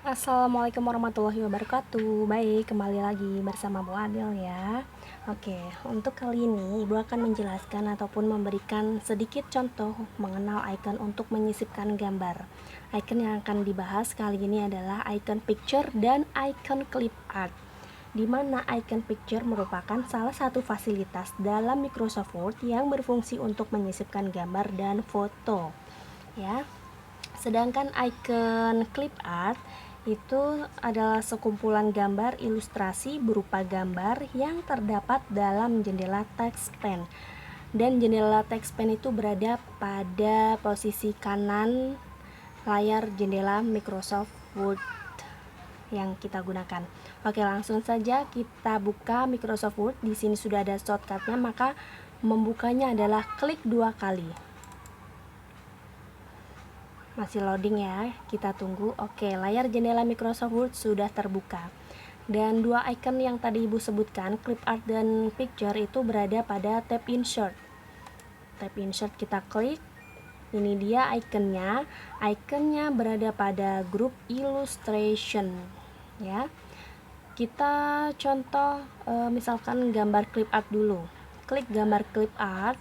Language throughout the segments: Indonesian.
Assalamualaikum warahmatullahi wabarakatuh. Baik, kembali lagi bersama Bu Adil ya. Oke, untuk kali ini Ibu akan menjelaskan ataupun memberikan sedikit contoh mengenal icon untuk menyisipkan gambar. Icon yang akan dibahas kali ini adalah icon picture dan icon clip art, di mana icon picture merupakan salah satu fasilitas dalam Microsoft Word yang berfungsi untuk menyisipkan gambar dan foto ya. Sedangkan icon clip art itu adalah sekumpulan gambar ilustrasi berupa gambar yang terdapat dalam jendela TextPen. Dan jendela TextPen itu berada pada posisi kanan layar jendela Microsoft Word yang kita gunakan. Oke, langsung saja kita buka Microsoft Word. Di sini sudah ada shortcutnya, maka membukanya adalah klik 2 kali. Masih loading ya, kita tunggu. Oke, layar jendela Microsoft Word sudah terbuka. Dan dua icon yang tadi Ibu sebutkan, clip art dan picture, itu berada pada tab insert. Tab insert kita klik. Ini dia iconnya. Iconnya berada pada grup illustration ya. Kita contoh misalkan gambar clip art dulu. Klik gambar clip art.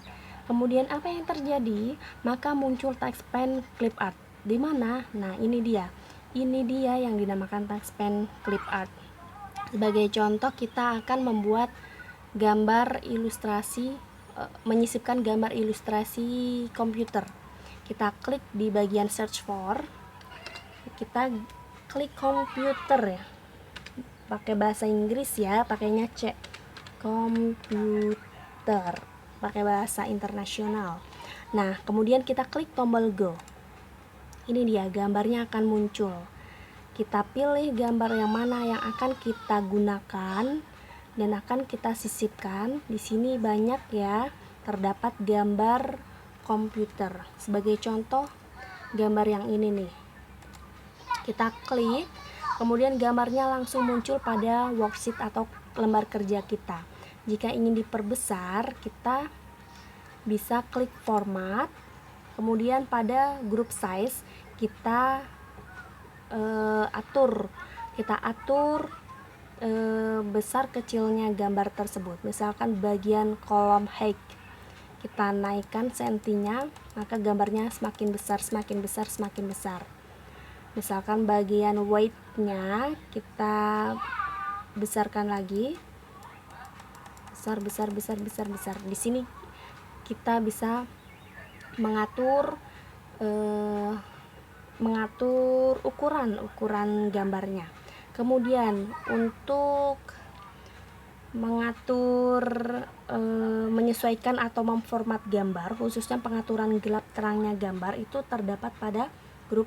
Kemudian apa yang terjadi? Maka muncul TextPen clip art. Di mana? Nah, ini dia. Ini dia yang dinamakan TextPen clip art. Sebagai contoh, kita akan membuat gambar ilustrasi, menyisipkan gambar ilustrasi komputer. Kita klik di bagian search for. Kita klik komputer ya. Pakai bahasa Inggris ya, pakainya C. Komputer. Pakai bahasa internasional. Nah, kemudian kita klik tombol go. Ini dia, gambarnya akan muncul. Kita pilih gambar yang mana yang akan kita gunakan dan akan kita sisipkan. Di sini banyak ya, terdapat gambar komputer. Sebagai contoh, gambar yang ini nih. Kita klik, kemudian gambarnya langsung muncul pada worksheet atau lembar kerja kita. Jika ingin diperbesar, kita bisa klik format. Kemudian pada group size kita atur besar kecilnya gambar tersebut. Misalkan bagian kolom height kita naikkan sentinya, maka gambarnya semakin besar, semakin besar, semakin besar. Misalkan bagian weight-nya kita besarkan lagi, besar. Di sini kita bisa mengatur ukuran gambarnya. Kemudian untuk mengatur menyesuaikan atau memformat gambar, khususnya pengaturan gelap terangnya gambar, itu terdapat pada grup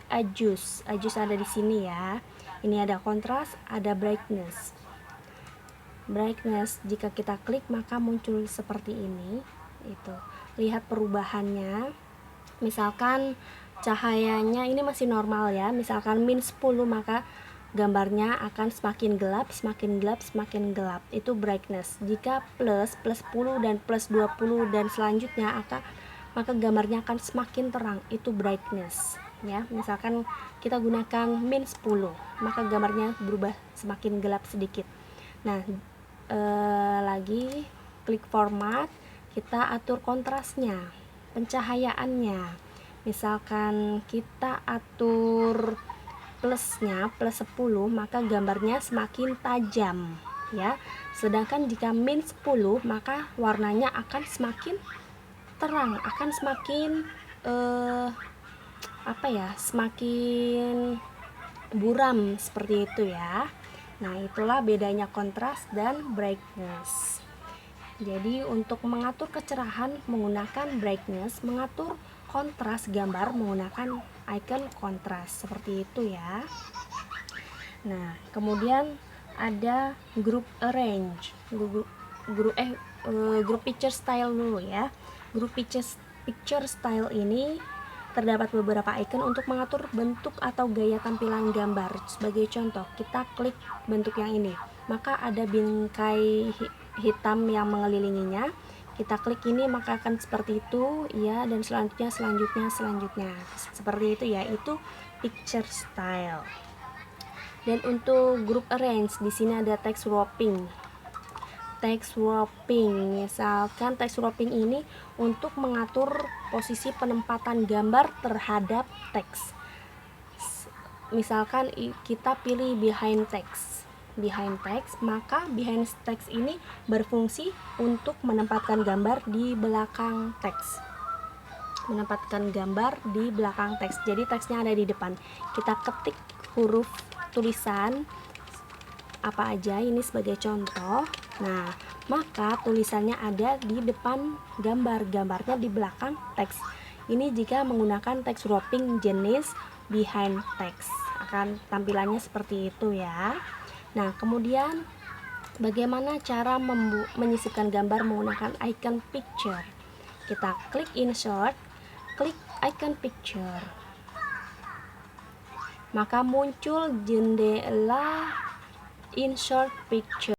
adjust ada di sini ya. Ini ada kontras, ada brightness. Jika kita klik maka muncul seperti ini. Itu lihat perubahannya. Misalkan cahayanya ini masih normal ya, misalkan min 10, maka gambarnya akan semakin gelap. Itu brightness. Jika plus 10 dan plus 20 dan selanjutnya maka gambarnya akan semakin terang. Itu brightness ya. Misalkan kita gunakan min 10, maka gambarnya berubah semakin gelap sedikit. Nah, lagi klik format, kita atur kontrasnya, pencahayaannya. Misalkan kita atur plusnya, plus 10, maka gambarnya semakin tajam ya. Sedangkan jika min 10, maka warnanya akan semakin terang, akan semakin semakin buram seperti itu ya. Nah, itulah bedanya kontras dan brightness. Jadi untuk mengatur kecerahan menggunakan brightness, mengatur kontras gambar menggunakan icon kontras, seperti itu ya. Nah, kemudian ada group arrange, group picture style dulu ya. Group picture style ini terdapat beberapa icon untuk mengatur bentuk atau gaya tampilan gambar. Sebagai contoh, kita klik bentuk yang ini, maka ada bingkai hitam yang mengelilinginya. Kita klik ini maka akan seperti itu ya, dan selanjutnya seperti itu ya. Itu picture style. Dan untuk group arrange, di sini ada text wrapping. Text wrapping, misalkan text wrapping ini untuk mengatur posisi penempatan gambar terhadap teks. Misalkan kita pilih behind text, maka behind text ini berfungsi untuk menempatkan gambar di belakang teks. Jadi teksnya ada di depan. Kita ketik huruf tulisan apa aja ini sebagai contoh. Nah, maka tulisannya ada di depan gambarnya di belakang teks. Ini jika menggunakan text wrapping jenis behind text, akan tampilannya seperti itu ya. Nah, kemudian bagaimana cara menyisipkan gambar menggunakan icon picture? Kita klik insert, klik icon picture, maka muncul jendela insert picture.